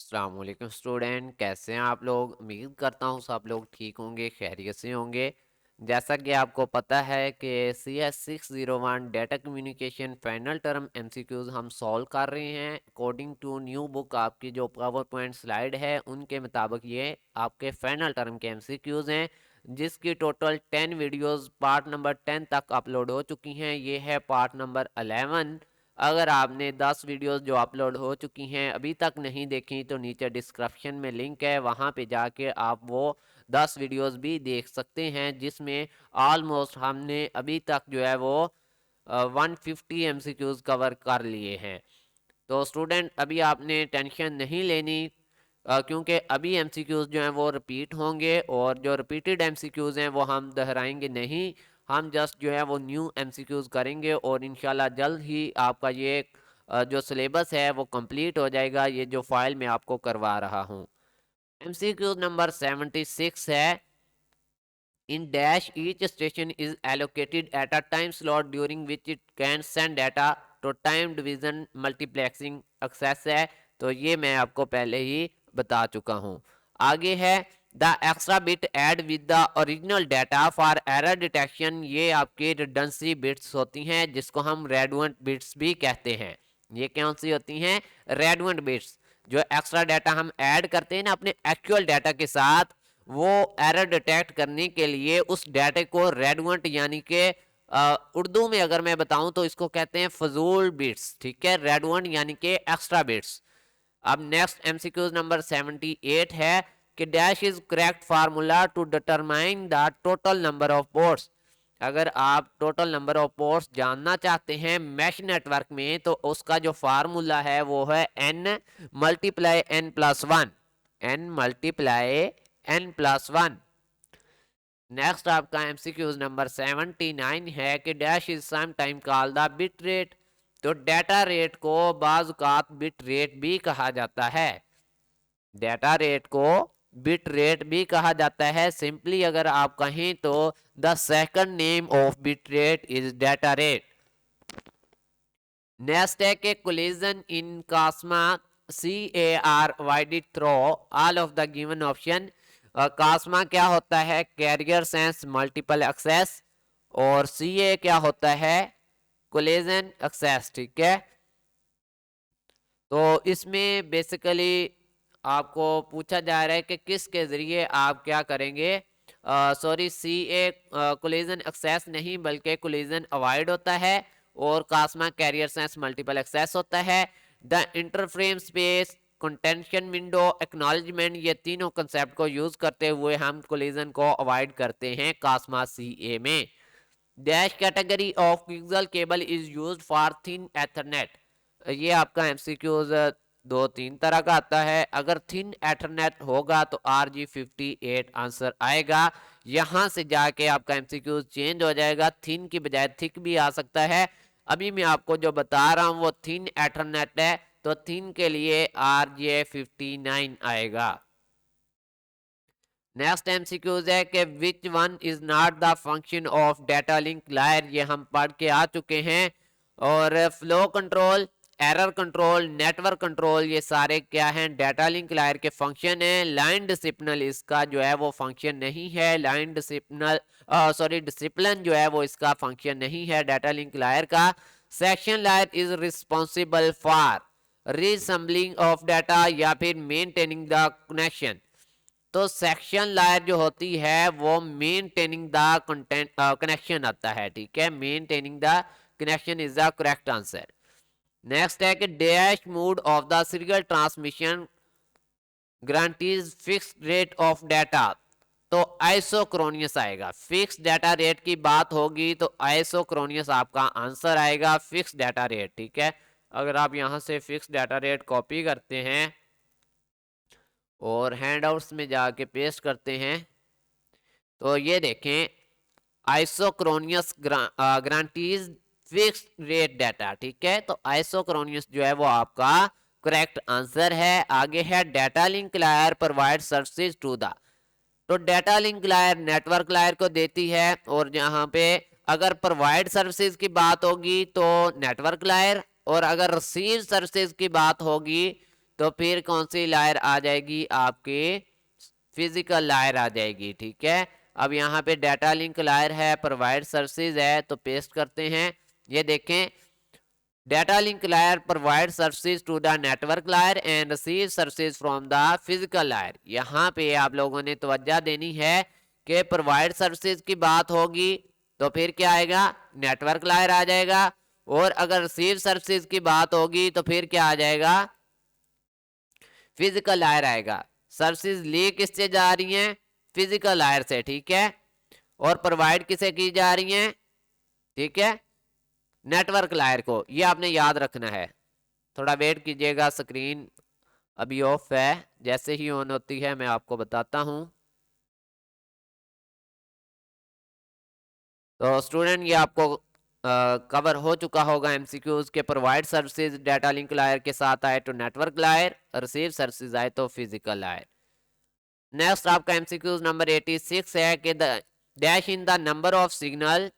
अस्सलाम वालेकुम स्टूडेंट, कैसे हैं आप लोग। उम्मीद करता हूँ सब लोग ठीक होंगे, खैरियत से होंगे। जैसा कि आपको पता है कि CS601 data communication final term MCQs हम सॉल्व कर रहे हैं अकॉर्डिंग टू न्यू बुक। आपकी जो पावर पॉइंट स्लाइड है उनके मुताबिक ये आपके फाइनल टर्म के MCQs हैं, जिसकी टोटल 10 वीडियोस पार्ट नंबर 10 तक अपलोड हो चुकी हैं। ये है पार्ट नंबर 11। अगर आपने 10 वीडियोस जो अपलोड हो चुकी हैं अभी तक नहीं देखी तो नीचे डिस्क्रिप्शन में लिंक है, वहाँ पे जाके आप वो 10 वीडियोस भी देख सकते हैं, जिसमें ऑलमोस्ट हमने अभी तक जो है वो 150 MCQs कवर कर लिए हैं। तो स्टूडेंट अभी आपने टेंशन नहीं लेनी, क्योंकि अभी MCQs जो हैं वो रिपीट होंगे, और जो रिपीटेड MCQs हैं वो हम दोहराएंगे नहीं। हम जस्ट जो है वो न्यू MCQs करेंगे और इंशाल्लाह जल्द ही आपका ये जो सिलेबस है वो कंप्लीट हो जाएगा, ये जो फाइल मैं आपको करवा रहा हूँ। MCQ नंबर 76 है। In dash, each station is allocated at a time slot during which it can send data to time division multiplexing access है। तो ये मैं आपको पहले ही बता चुका हूँ। आगे है the extra bit add with the original data for error detection. ये आपकी रिडंडेंसी बिट्स होती हैं, जिसको हम रेडुएंट बिट्स भी कहते हैं। ये कौन सी होती हैं? रेडुएंट बिट्स। जो एक्स्ट्रा डाटा हम ऐड करते हैं ना अपने एक्चुअल डाटा के साथ, वो एरर डिटेक्ट करने के लिए उस डाटे को रेडुएंट यानी कि उर्दू में अगर मैं बताऊं तो इसको कहते हैं फजूल बिट्स। ठीक है, रेडुएंट यानी कि एक्स्ट्रा बिट्स। अब नेक्स्ट MCQ नंबर 78 है कि dash is correct formula to determine the total number of ports. अगर आप टोटल नंबर ऑफ पोर्ट्स जानना चाहते हैं मैश नेटवर्क में, तो उसका जो फार्मूला है वो है n multiply n plus one. n multiply n plus one. Next आपका MCQ नंबर 79 है कि dash is some time call the bit rate. तो डाटा रेट को बाज़ बिट रेट भी कहा जाता है। डाटा रेट को बिट रेट भी कहा जाता है। सिंपली अगर आप कहें तो the second name of bit rate is data rate. Next है कि collision in CSMA CAR वाइडेड throw all of the given option. CSMA क्या होता है? Carrier sense multiple access. और CA क्या होता है? Collision access. ठीक है, तो इसमें बेसिकली आपको पूछा जा रहा है कि किसके ज़रिए आप क्या करेंगे। सॉरी, CA कोलिजन एक्सेस नहीं बल्कि कोलिजन अवॉइड होता है, और CSMA carrier sense multiple access होता है। The interframe space, contention window, acknowledgement, ये तीनों कंसेप्ट को यूज़ करते हुए हम कोलिजन को अवॉइड करते हैं कास्मा CA में। Dash category of coaxial cable is used for thin Ethernet. ये आपका MCQs दो तीन तरह का आता है। अगर थिन एथरनेट होगा तो RG58 आंसर आएगा। यहाँ से जाके आपका MCQs चेंज हो जाएगा, थिन की बजाय थिक भी आ सकता है। अभी मैं आपको जो बता रहा हूँ वो थिन एथरनेट है, तो थिन के लिए RJ59 आएगा। नेक्स्ट MCQs है कि which one is not the function of data link layer. ये हम पढ़ के आ चुके हैं। और flow control, error control, network control, ये सारे क्या हैं? डाटा लिंक लायर के फंक्शन है। लाइन डिसिप्लिन इसका जो है वो फंक्शन नहीं है। लाइन डिसिप्लिन सॉरी डिसिप्लिन जो है वो इसका फंक्शन नहीं है डाटा लिंक लायर का। Section layer is responsible for reassembling of data या फिर मेंटेनिंग द कनेक्शन। तो सेक्शन लायर जो होती है वो मेंटेनिंग द कंटेंट कनेक्शन आता है। ठीक है, maintaining the connection is the correct answer. Next है कि dash mode of the serial transmission guarantees fix rate of data. तो आइसोक्रोनियस आएगा। फिक्स डाटा रेट की बात होगी तो आइसोक्रोनियस आपका आंसर आएगा, फिक्स डाटा रेट। ठीक है, अगर आप यहां से फिक्स डाटा रेट कॉपी करते हैं और हैंडआउट्स में जाके पेस्ट करते हैं, तो ये देखें आइसोक्रोनियस ग्रांटीज फिक्स रेट डाटा। ठीक है, तो आइसोक्रोनियस जो है वो आपका करेक्ट आंसर है। आगे है data link layer provide services to the. तो data link layer network layer को देती है, और यहाँ पे अगर प्रोवाइड सर्विसेज की बात होगी तो नेटवर्क लायर, और अगर रिसीव सर्विसेज की बात होगी तो फिर कौन सी लायर आ जाएगी, आपकी फिजिकल लायर आ जाएगी। ठीक है, अब यहाँ पे डाटा लिंक लायर है, प्रोवाइड सर्विसेज है, तो पेस्ट करते हैं। ये देखें, data link layer provide services to the network layer and receive services from the physical layer. यहाँ पे आप लोगों ने तवज्जो देनी है कि प्रोवाइड सर्विसेज की बात होगी तो फिर क्या आएगा, नेटवर्क लायर आ जाएगा, और अगर रिसीव सर्विसेज की बात होगी तो फिर क्या आ जाएगा, फिजिकल लायर आएगा। सर्विसेज ली किससे जा रही हैं, फिजिकल लायर से। ठीक है, और प्रोवाइड किसे की जा रही हैं, ठीक है, नेटवर्क लायर को। ये आपने याद रखना है। थोड़ा वेट कीजिएगा, स्क्रीन अभी ऑफ है, जैसे ही ऑन होती है मैं आपको बताता हूं। तो स्टूडेंट ये आपको कवर हो चुका होगा एमसीक्यूज के, provide services data link layer के साथ आए तो नेटवर्क लायर, रिसीव सर्विसेज आए तो फिजिकल लायर। नेक्स्ट आपका एमसीक्यूज नंबर 86 है कि dash in the number of signal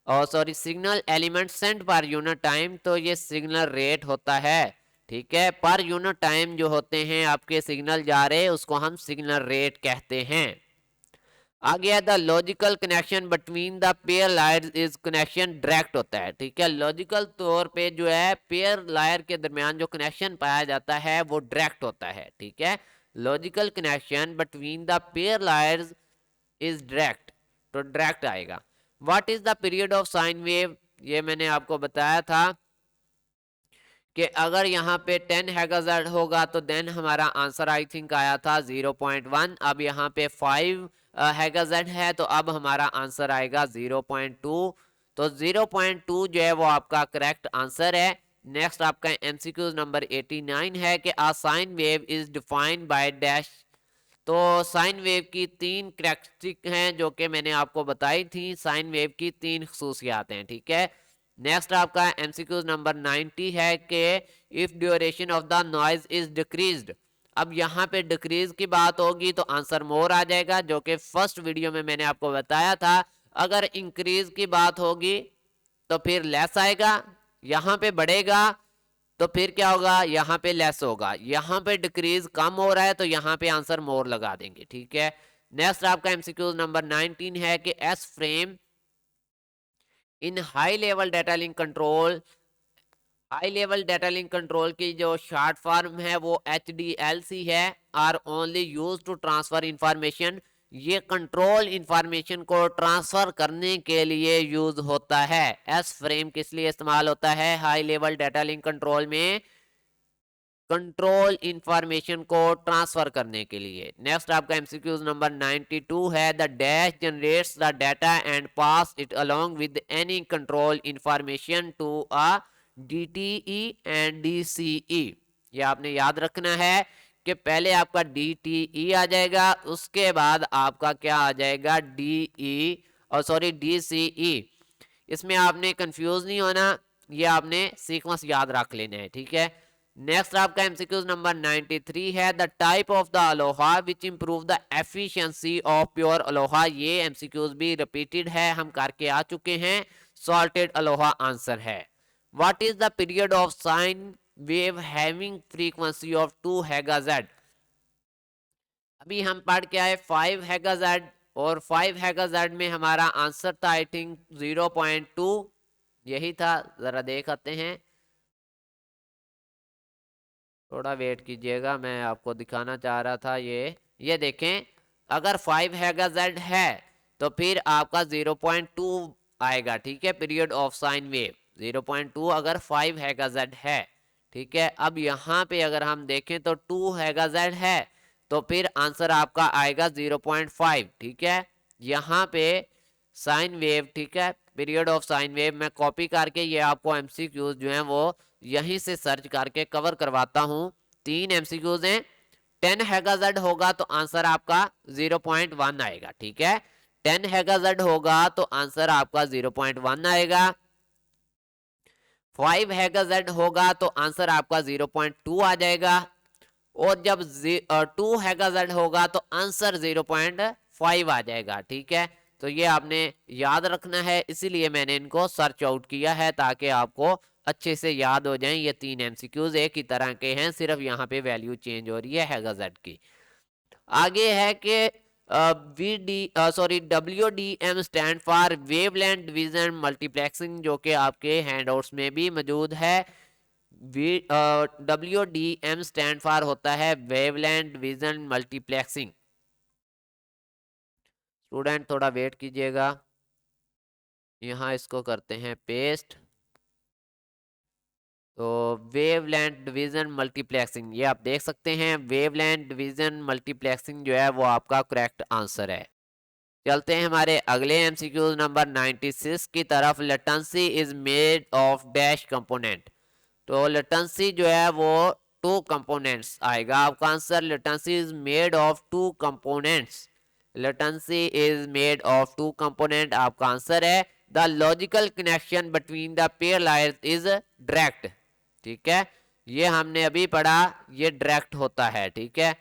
और sorry signal element sent per unit time. तो ये सिग्नल रेट होता है। ठीक है, पर यूनिट टाइम जो होते हैं आपके सिग्नल जा रहे, उसको हम सिग्नल रेट कहते हैं। आगे the logical connection between the pair lawyers is connection direct होता है। ठीक है, लॉजिकल तौर पे जो है पेयर लायर के दरमियान जो कनेक्शन पाया जाता है वो डायरेक्ट होता है। ठीक है, logical connection between the pair lawyers is direct, तो डायरेक्ट आएगा। What is the period of sine wave, ये मैंने आपको बताया था कि अगर यहाँ पे 10 हैगाज़र्ड होगा तो देन हमारा आंसर आई थिंक आया था 0.1। अब यहाँ पे 5 हैगाज़र्ड है तो अब हमारा आंसर आएगा 0.2। तो 0.2 जो है वो आपका करेक्ट आंसर है। नेक्स्ट आपका एमसीक्यू नंबर 89 है कि a sine wave is defined by dash. तो साइन वेव की 3 करैक्टरिस्टिक हैं जो कि मैंने आपको बताई थी। साइन वेव की 3 खसूसियात हैं। ठीक है, नेक्स्ट आपका एमसीक्यू नंबर 90 है कि if duration of the noise is decreased. अब यहाँ पे डिक्रीज की बात होगी तो आंसर मोर आ जाएगा, जो कि फर्स्ट वीडियो में मैंने आपको बताया था। अगर इंक्रीज की बात होगी तो फिर लेस आएगा, यहाँ पे बढ़ेगा तो फिर क्या होगा, यहाँ पे लेस होगा। यहाँ पे डिक्रीज कम हो रहा है तो यहाँ पे आंसर मोर लगा देंगे। ठीक है, नेक्स्ट आपका एमसीक्यू नंबर 19 है कि as frame in high level data link control. High level data link control की जो शॉर्ट फॉर्म है वो HDLC है, are only use to transfer information. ये कंट्रोल इंफॉर्मेशन को ट्रांसफर करने के लिए यूज होता है। एस फ्रेम किस लिए इस्तेमाल होता है high level data link control में, कंट्रोल इंफॉर्मेशन को ट्रांसफर करने के लिए। नेक्स्ट आपका एमसीक्यू नंबर 92 है the dash generates the data and pass it along with any control information to a DTE and DCE। ये आपने याद रखना है कि पहले आपका DTE आ जाएगा, उसके बाद आपका क्या आ जाएगा DCE। इसमें आपने कंफ्यूज नहीं होना, ये आपने सीक्वेंस याद रख लेना है। ठीक है, नेक्स्ट आपका एमसीक्यूज नंबर 93 है the type of the Aloha which improve the efficiency of pure Aloha. ये एमसीक्यूज भी रिपीटेड है, हम करके आ चुके हैं। सॉल्टेड अलोहा आंसर है। What is the period of sine wave having frequency of 2 हैगाज़र्ड। अभी हम पढ़ के आए 5 हैगाज़र्ड, और 5 हैगाज़र्ड में हमारा आंसर था आई थिंक 0.2, यही था। जरा देख आते हैं, थोड़ा वेट कीजिएगा, मैं आपको दिखाना चाह रहा था। ये देखें, अगर 5 हैगाज़र्ड है तो फिर आपका 0.2 आएगा। ठीक है, पीरियड ऑफ साइन वेव 0.2 अगर 5 हैगाज़र्ड है। ठीक है, अब यहाँ पे अगर हम देखें तो 2 हैगाज़र्ड है तो फिर आंसर आपका आएगा 0.5। ठीक है, यहाँ पे साइन वेव, ठीक है, पीरियड ऑफ साइन वेव मैं कॉपी करके ये आपको एमसीक्यूज जो हैं वो यहीं से सर्च करके कवर करवाता हूँ। 3 एमसीक्यूज हैं। 10 हैगाज़र्ड होगा तो आंसर आपका 0.1 आएगा। ठीक है, 10 हैगाज़र्ड होगा तो आंसर आपका 0.1 आएगा। 5 हैगाज़र्ड होगा तो आंसर आपका 0.2 आ जाएगा, और जब 2 हैगाज़र्ड होगा तो आंसर 0.5 आ जाएगा। ठीक है, तो ये आपने याद रखना है, इसीलिए मैंने इनको सर्च आउट किया है ताकि आपको अच्छे से याद हो जाएं। ये 3 एमसीक्यूज एक ही तरह के हैं, सिर्फ यहाँ पे वैल्यू चेंज हो रही है हैगा जेड की। आगे है कि WDM stand for wavelength division multiplexing, जो कि आपके हैंडआउट्स में भी मौजूद है। WDM स्टैंड फॉर होता है वेवलेंथ डिवीजन मल्टीप्लेक्सिंग। स्टूडेंट थोड़ा वेट कीजिएगा, यहाँ इसको करते हैं पेस्ट। तो वेवलेंथ डिवीजन मल्टीप्लेक्सिंग, ये आप देख सकते हैं, वेवलेंथ डिवीजन मल्टीप्लेक्सिंग जो है वो आपका करेक्ट आंसर है। चलते हैं हमारे अगले एमसीक्यू नंबर 96 की तरफ। Latency is made of dash component. तो लेटेंसी जो है वो 2 कंपोनेंट्स आएगा आपका answer. Latency is made of 2 components. Latency is made of 2 component आपका आंसर है। The logical connection between the pair lawyers is direct. ठीक है, ये हमने अभी पढ़ा, ये डायरेक्ट होता है। ठीक है,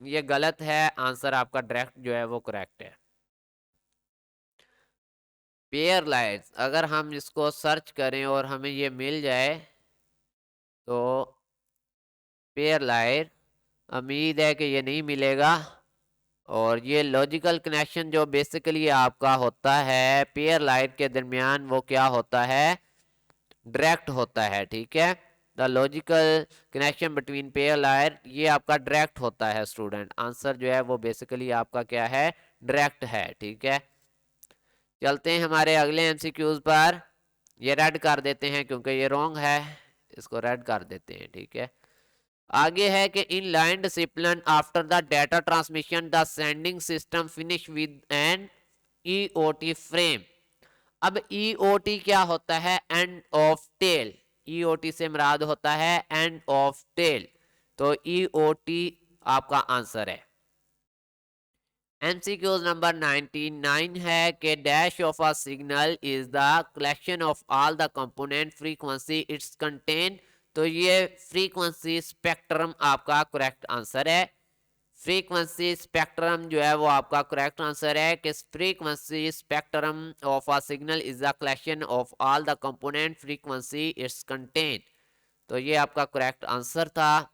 ये गलत है, आंसर आपका डायरेक्ट जो है वो करेक्ट है। पेयर लायर्स, अगर हम इसको सर्च करें और हमें ये मिल जाए तो पेयर लायर, उम्मीद है कि ये नहीं मिलेगा। और ये लॉजिकल कनेक्शन जो बेसिकली आपका होता है पेयर लायर के दरमियान, वो क्या होता है, डायरेक्ट होता है। ठीक है, the logical connection between pair layer, ये आपका डायरेक्ट होता है स्टूडेंट। आंसर जो है वो बेसिकली आपका क्या है, डायरेक्ट है। ठीक है, चलते हैं हमारे अगले एमसीक्यूज पर। ये रेड कर देते हैं क्योंकि ये रॉन्ग है, इसको रेड कर देते हैं। ठीक है, आगे है कि in line discipline after the data transmission the sending system finish with an EOT frame. अब ईओटी क्या होता है, एंड ऑफ टेल। ईओटी से मुराद होता है एंड ऑफ टेल, तो ईओटी आपका आंसर है। एमसीक्यूज नंबर 99 है कि dash of a signal is the collection of all the component frequency it's contain. तो ये फ्रीक्वेंसी स्पेक्ट्रम आपका करेक्ट आंसर है। फ्रीक्वेंसी स्पेक्ट्रम जो है वो आपका करेक्ट आंसर है कि frequency spectrum of a signal is the collection of all the component frequency it's contain. तो ये आपका करेक्ट आंसर था।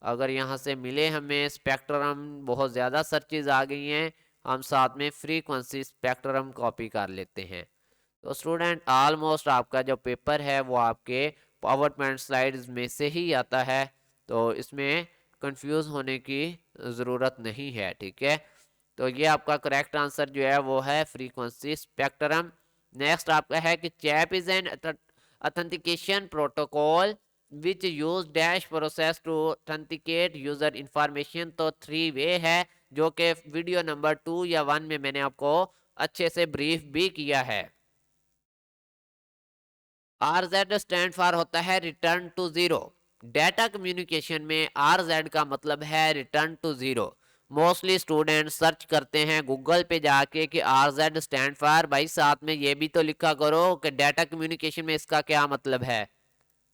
अगर यहाँ से मिले हमें स्पेक्ट्रम, बहुत ज़्यादा सर्चेज आ गई हैं, हम साथ में फ्रीक्वेंसी स्पेक्ट्रम कॉपी कर लेते हैं। तो स्टूडेंट ऑलमोस्ट आपका जो पेपर है वो आपके पावर पॉइंट स्लाइड्स में से ही आता है, तो इसमें कंफ्यूज होने की ज़रूरत नहीं है। ठीक है, तो ये आपका करेक्ट आंसर जो है वो है फ्रीक्वेंसी स्पेक्ट्रम। नेक्स्ट आपका है कि CHAP is an authentication protocol which use dash process to authenticate user information. तो 3 वे है, जो कि वीडियो नंबर 2 या 1 में मैंने आपको अच्छे से ब्रीफ भी किया है। RZ स्टैंड फॉर होता है return to zero. Data communication में RZ का मतलब है return to zero. Mostly student search करते हैं गूगल पे जाके कि RZ स्टैंड फॉर, भाई साथ में ये भी तो लिखा करो कि डाटा कम्युनिकेशन में इसका क्या मतलब है।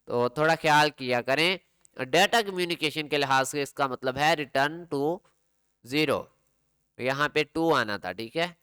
तो थोड़ा ख्याल किया करें, डाटा कम्युनिकेशन के लिहाज से इसका मतलब है रिटर्न टू जीरो। यहाँ पे 2 आना था। ठीक है,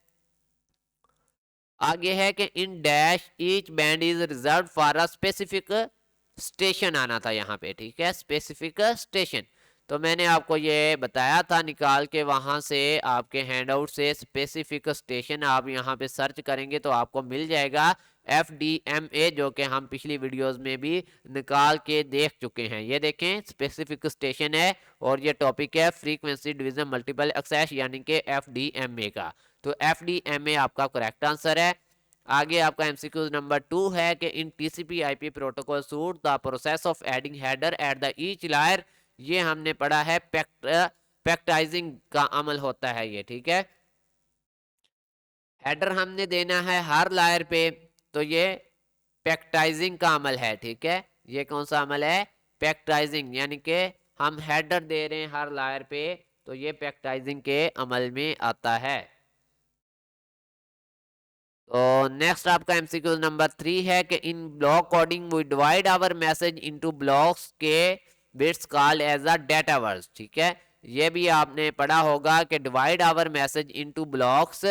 आगे है कि in dash each band is reserve for a specific station आना था यहाँ पे। ठीक है, स्पेसिफिक स्टेशन, तो मैंने आपको ये बताया था निकाल के वहाँ से, आपके हैंडआउट से, स्पेसिफिक स्टेशन आप यहाँ पे सर्च करेंगे तो आपको मिल जाएगा FDMA, जो कि हम पिछली वीडियोस में भी निकाल के देख चुके हैं। ये देखें, स्पेसिफिक स्टेशन है और ये टॉपिक है फ्रीक्वेंसी डिवीजन मल्टीपल एक्सेस यानी कि FDMA का। तो FDMA आपका करेक्ट आंसर है। आगे आपका एमसीक्यू नंबर 2 है कि in TCP IP protocol suite the process of adding header at the each layer. ये हमने पढ़ा है पैक्टाइजिंग का अमल होता है ये। ठीक है, हेडर हमने देना है हर लायर पे, तो ये पैक्टाइजिंग का अमल है। ठीक है, ये कौन सा अमल है, पैक्टाइजिंग, यानी कि हम हेडर दे रहे हैं हर लायर पे, तो ये पैक्टाइजिंग के अमल में आता है। तो नेक्स्ट आपका एमसीक्यू नंबर 3 है कि in block coding we divide our message into blocks के bits called as a data words. ठीक है, ये भी आपने पढ़ा होगा कि divide our message into blocks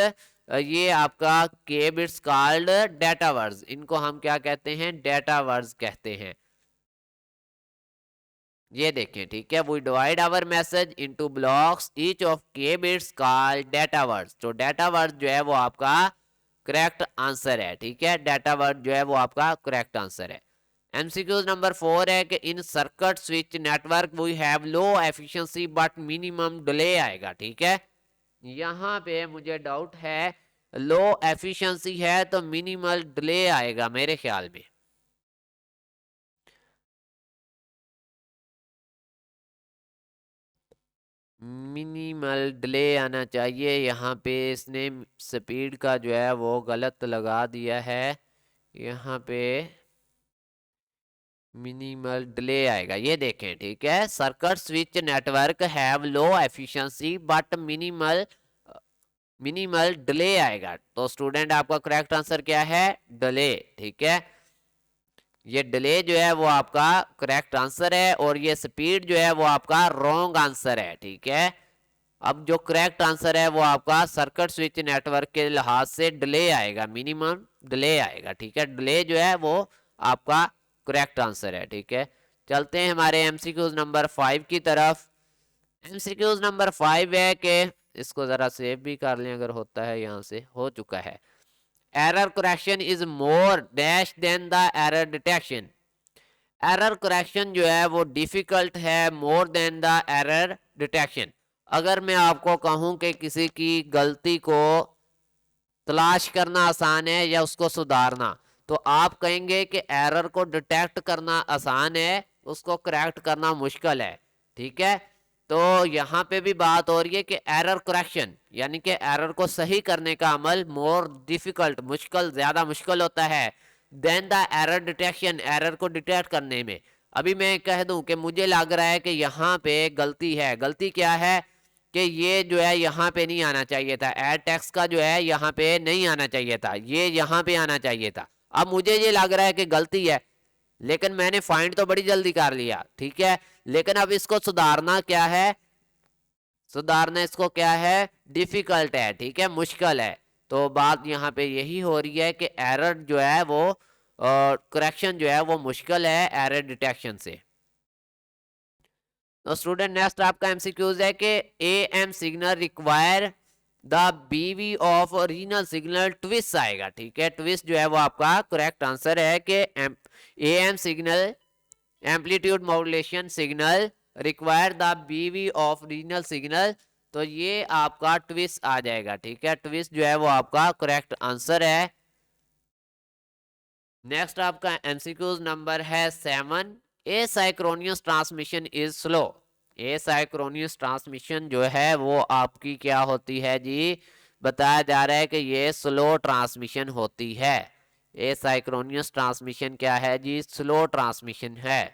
ये आपका के बिट्स कॉल्ड डेटा वर्ड्स, इनको हम क्या कहते हैं, डेटा वर्ड्स कहते हैं। ये देखें, ठीक है, we divide our message into blocks, each of K bits called data words. तो डेटा वर्ड जो है वो आपका करेक्ट आंसर है, ठीक है, डेटा वर्ड जो है वो आपका करेक्ट आंसर है। एमसीक्यूज नंबर 4 है कि in circuit switch network we have low efficiency but minimum delay आएगा, ठीक है। यहाँ पे मुझे डाउट है, लो एफिशिएंसी है तो मिनिमल डिले आएगा मेरे ख्याल में। मिनिमल डिले आना चाहिए, यहाँ पे इसने स्पीड का जो है वो गलत लगा दिया है, यहाँ पे मिनिमल डिले आएगा। ये देखें, ठीक है, circuit switch network have low efficiency but minimal delay आएगा। तो स्टूडेंट आपका करेक्ट आंसर क्या है, डिले, ठीक है। ये डिले जो है वो आपका करेक्ट आंसर है और ये स्पीड जो है वो आपका रॉन्ग आंसर है, ठीक है। अब जो करेक्ट आंसर है वो आपका सर्किट स्विच नेटवर्क के लिहाज से डिले आएगा, मिनिमम डिले आएगा, ठीक है। डिले जो है वो आपका करेक्ट आंसर है, ठीक है। चलते हैं हमारे एमसीक्यूज नंबर 5 की तरफ। एमसीक्यूज नंबर 5 है कि इसको जरा सेव भी कर लें अगर होता है, यहाँ से हो चुका है। Error correction is more dash than the error detection. Error correction जो है वो डिफिकल्ट है more than the error detection. अगर मैं आपको कहूं कि किसी की गलती को तलाश करना आसान है या उसको सुधारना, तो आप कहेंगे कि एरर को डिटेक्ट करना आसान है, उसको करेक्ट करना मुश्किल है, ठीक है। तो यहाँ पे भी बात हो रही है कि एरर करेक्शन यानी कि एरर को सही करने का अमल मोर डिफिकल्ट, मुश्किल, ज्यादा मुश्किल होता है than the error detection, error को डिटेक्ट करने में। अभी मैं कह दूं कि मुझे लग रहा है कि यहाँ पे गलती है, गलती क्या है कि ये जो है यहाँ पे नहीं आना चाहिए था, एड टेक्स्ट का जो है यहाँ पे नहीं आना चाहिए था, ये यहाँ पे आना चाहिए था। अब मुझे ये लग रहा है कि गलती है, लेकिन मैंने फाइंड तो बड़ी जल्दी कर लिया, ठीक है। लेकिन अब इसको सुधारना क्या है, सुधारना इसको क्या है, डिफिकल्ट है, ठीक है, मुश्किल है। तो बात यहाँ पे यही हो रही है कि एरर जो है वो करेक्शन जो है वो मुश्किल है एरर डिटेक्शन से। तो स्टूडेंट नेक्स्ट आपका एमसीक्यूज है कि A M signal require the BV of renal signal twist आएगा, ठीक है। ट्विस्ट जो है वो आपका करेक्ट आंसर है कि A M signal amplitude modulation signal require the BV of renal signal. तो ये आपका ट्विस्ट आ जाएगा, ठीक है। ट्विस्ट जो है वो आपका करेक्ट आंसर है। नेक्स्ट आपका एमसीक्यूज नंबर है 7। Asynchronous transmission is slow. Asynchronous transmission जो है वो आपकी क्या होती है जी, बताया जा रहा है कि ये स्लो ट्रांसमिशन होती है। ए साइक्रोनियस ट्रांसमिशन क्या है जी, स्लो ट्रांसमिशन है।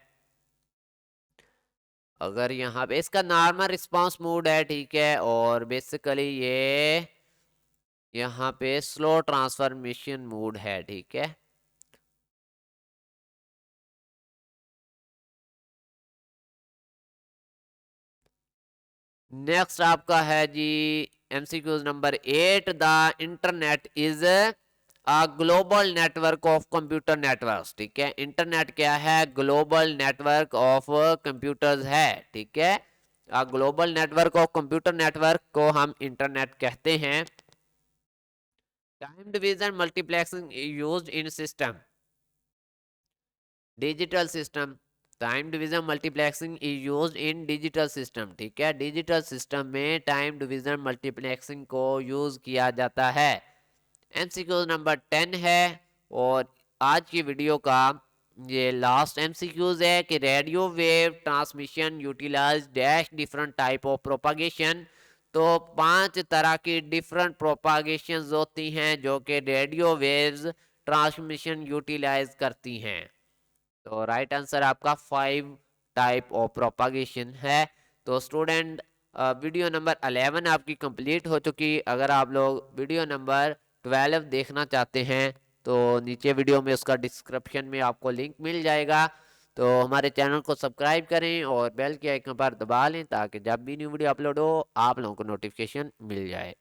अगर यहाँ पे इसका नॉर्मल रिस्पांस मोड है, ठीक है, और बेसिकली ये यहाँ पे स्लो ट्रांसफॉर्मेशन मोड है, ठीक है। नेक्स्ट आपका है जी MCQs number 8। The internet is a global network of computer networks, ठीक है। इंटरनेट क्या है, ग्लोबल नेटवर्क ऑफ कंप्यूटर्स है, ठीक है। अ global network of computer network को हम इंटरनेट कहते हैं। Time division multiplexing used in system, digital system. Time division multiplexing is used in digital system, ठीक है। डिजिटल सिस्टम में टाइम डिवीजन मल्टीप्लेक्सिंग को यूज किया जाता है। एमसीक्यू नंबर 10 है और आज की वीडियो का ये लास्ट एमसीक्यूज है कि radio wave transmission utilize dash different type of propagation. तो 5 तरह की डिफरेंट प्रोपागेशन होती हैं जो कि रेडियो वेव्स ट्रांसमिशन यूटिलाइज करती हैं। तो राइट आंसर आपका 5 टाइप ऑफ प्रोपागेशन है। तो स्टूडेंट वीडियो नंबर 11 आपकी कंप्लीट हो चुकी। अगर आप लोग वीडियो नंबर 12 देखना चाहते हैं तो नीचे वीडियो में उसका डिस्क्रिप्शन में आपको लिंक मिल जाएगा। तो हमारे चैनल को सब्सक्राइब करें और बेल के आइकन पर दबा लें ताकि जब भी न्यू वीडियो अपलोड हो आप लोगों को नोटिफिकेशन मिल जाए।